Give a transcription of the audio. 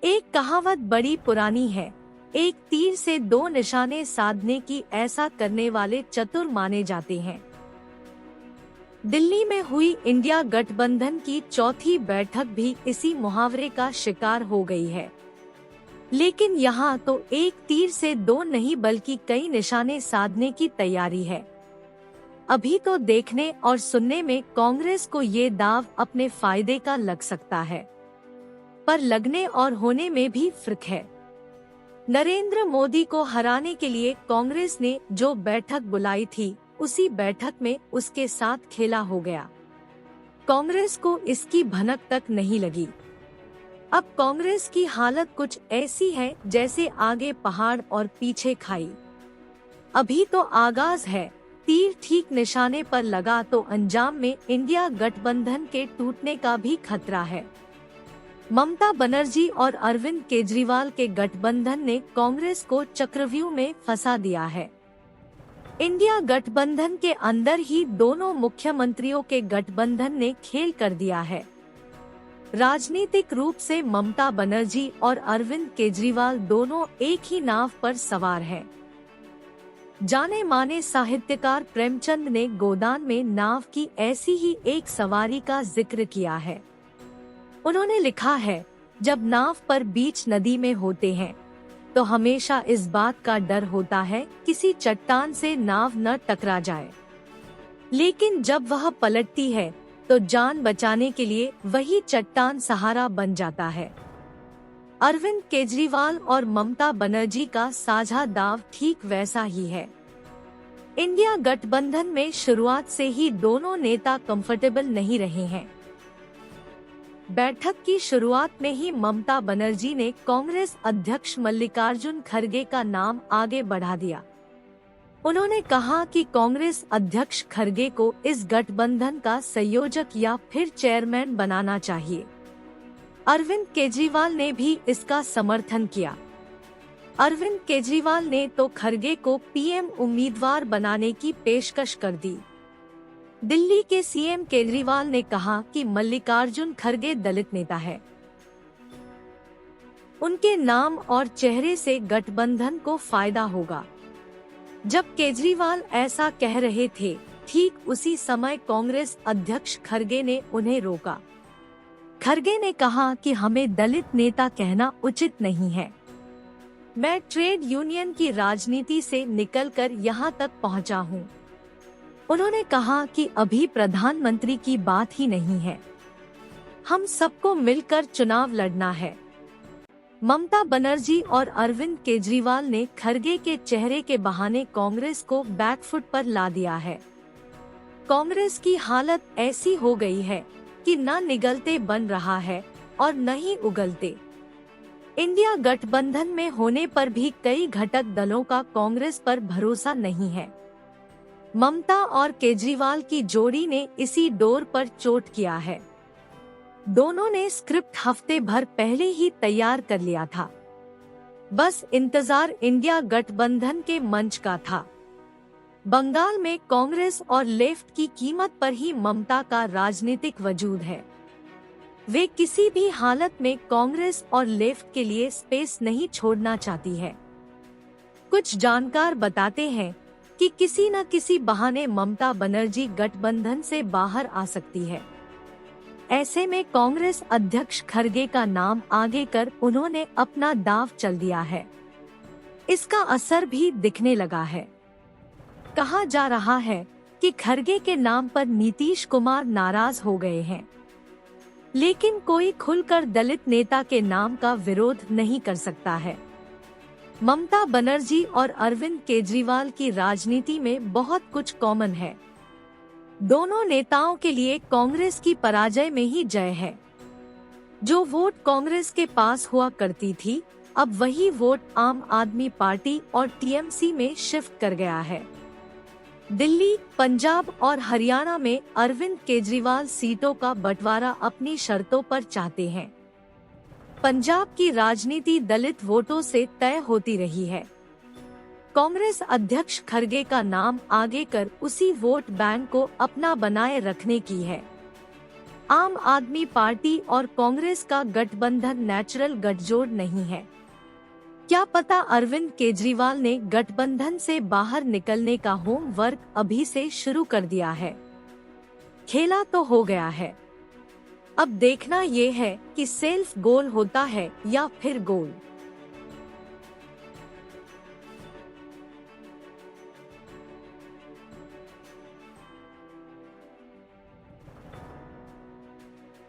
एक कहावत बड़ी पुरानी है, एक तीर से दो निशाने साधने की ऐसा करने वाले चतुर माने जाते हैं। दिल्ली में हुई इंडिया गठबंधन की चौथी बैठक भी इसी मुहावरे का शिकार हो गई है। लेकिन यहाँ तो एक तीर से दो नहीं बल्कि कई निशाने साधने की तैयारी है। अभी तो देखने और सुनने में कांग्रेस को ये दाव अपने फायदे का लग सकता है, पर लगने और होने में भी फर्क है। नरेंद्र मोदी को हराने के लिए कांग्रेस ने जो बैठक बुलाई थी, उसी बैठक में उसके साथ खेला हो गया। कांग्रेस को इसकी भनक तक नहीं लगी। अब कांग्रेस की हालत कुछ ऐसी है जैसे आगे पहाड़ और पीछे खाई। अभी तो आगाज है, तीर ठीक निशाने पर लगा तो अंजाम में इंडिया गठबंधन के टूटने का भी खतरा है। ममता बनर्जी और अरविंद केजरीवाल के गठबंधन ने कांग्रेस को चक्रव्यूह में फंसा दिया है। इंडिया गठबंधन के अंदर ही दोनों मुख्यमंत्रियों के गठबंधन ने खेल कर दिया है। राजनीतिक रूप से ममता बनर्जी और अरविंद केजरीवाल दोनों एक ही नाव पर सवार हैं। जाने माने साहित्यकार प्रेमचंद ने गोदान में नाव की ऐसी ही एक सवारी का जिक्र किया है। उन्होंने लिखा है, जब नाव पर बीच नदी में होते हैं तो हमेशा इस बात का डर होता है किसी चट्टान से नाव न टकरा जाए, लेकिन जब वह पलटती है तो जान बचाने के लिए वही चट्टान सहारा बन जाता है। अरविंद केजरीवाल और ममता बनर्जी का साझा दाव ठीक वैसा ही है। इंडिया गठबंधन में शुरुआत से ही दोनों नेता कंफर्टेबल नहीं रहे हैं। बैठक की शुरुआत में ही ममता बनर्जी ने कांग्रेस अध्यक्ष मल्लिकार्जुन खड़गे का नाम आगे बढ़ा दिया। उन्होंने कहा कि कांग्रेस अध्यक्ष खड़गे को इस गठबंधन का संयोजक या फिर चेयरमैन बनाना चाहिए। अरविंद केजरीवाल ने भी इसका समर्थन किया। अरविंद केजरीवाल ने तो खड़गे को पीएम उम्मीदवार बनाने की पेशकश कर दी। दिल्ली के सीएम केजरीवाल ने कहा कि मल्लिकार्जुन खड़गे दलित नेता है, उनके नाम और चेहरे से गठबंधन को फायदा होगा। जब केजरीवाल ऐसा कह रहे थे, ठीक उसी समय कांग्रेस अध्यक्ष खड़गे ने उन्हें रोका। खड़गे ने कहा कि हमें दलित नेता कहना उचित नहीं है। मैं ट्रेड यूनियन की राजनीति से निकलकर यहाँ तक पहुँचा हूँ। उन्होंने कहा कि अभी प्रधानमंत्री की बात ही नहीं है, हम सबको मिलकर चुनाव लड़ना है। ममता बनर्जी और अरविंद केजरीवाल ने खड़गे के चेहरे के बहाने कांग्रेस को बैकफुट पर ला दिया है। कांग्रेस की हालत ऐसी हो गई है कि न निगलते बन रहा है और न ही उगलते। इंडिया गठबंधन में होने पर भी कई घटक दलों का कांग्रेस पर भरोसा नहीं है। ममता और केजरीवाल की जोड़ी ने इसी डोर पर चोट किया है। दोनों ने स्क्रिप्ट हफ्ते भर पहले ही तैयार कर लिया था, बस इंतजार इंडिया गठबंधन के मंच का था। बंगाल में कांग्रेस और लेफ्ट की कीमत पर ही ममता का राजनीतिक वजूद है। वे किसी भी हालत में कांग्रेस और लेफ्ट के लिए स्पेस नहीं छोड़ना चाहती है। कुछ जानकार बताते हैं कि किसी न किसी बहाने ममता बनर्जी गठबंधन से बाहर आ सकती है। ऐसे में कांग्रेस अध्यक्ष खड़गे का नाम आगे कर उन्होंने अपना दांव चल दिया है। इसका असर भी दिखने लगा है। कहा जा रहा है कि खड़गे के नाम पर नीतीश कुमार नाराज हो गए हैं, लेकिन कोई खुलकर दलित नेता के नाम का विरोध नहीं कर सकता है। ममता बनर्जी और अरविंद केजरीवाल की राजनीति में बहुत कुछ कॉमन है। दोनों नेताओं के लिए कांग्रेस की पराजय में ही जय है। जो वोट कांग्रेस के पास हुआ करती थी, अब वही वोट आम आदमी पार्टी और टीएमसी में शिफ्ट कर गया है। दिल्ली, पंजाब और हरियाणा में अरविंद केजरीवाल सीटों का बंटवारा अपनी शर्तों पर चाहते हैं। पंजाब की राजनीति दलित वोटों से तय होती रही है। कांग्रेस अध्यक्ष खड़गे का नाम आगे कर उसी वोट बैंक को अपना बनाए रखने की है। आम आदमी पार्टी और कांग्रेस का गठबंधन नेचुरल गठजोड़ नहीं है। क्या पता अरविंद केजरीवाल ने गठबंधन से बाहर निकलने का होमवर्क अभी से शुरू कर दिया है। खेला तो हो गया है, अब देखना ये है कि सेल्फ गोल होता है या फिर गोल।